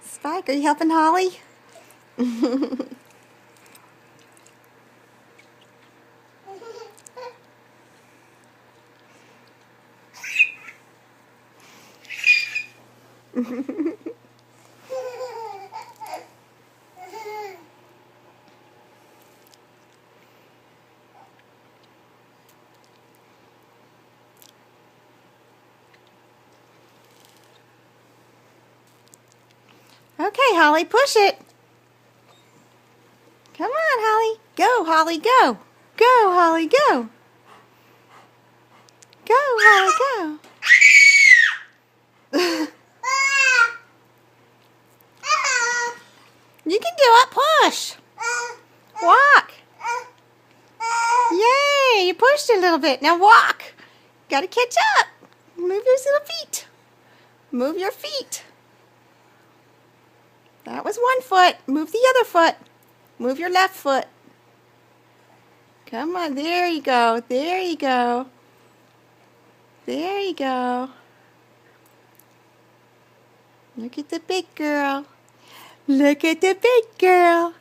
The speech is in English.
Spike, are you helping Holly? Okay, Holly, push it. Come on, Holly. Go, Holly, go. Go, Holly, go. Go, Holly, go. You can do it. Push. Walk. Yay, you pushed a little bit. Now walk. Gotta catch up. Move your little feet. Move your feet. That was one foot. Move the other foot. Move your left foot. Come on, there you go. There you go. There you go. Look at the big girl. Look at the big girl.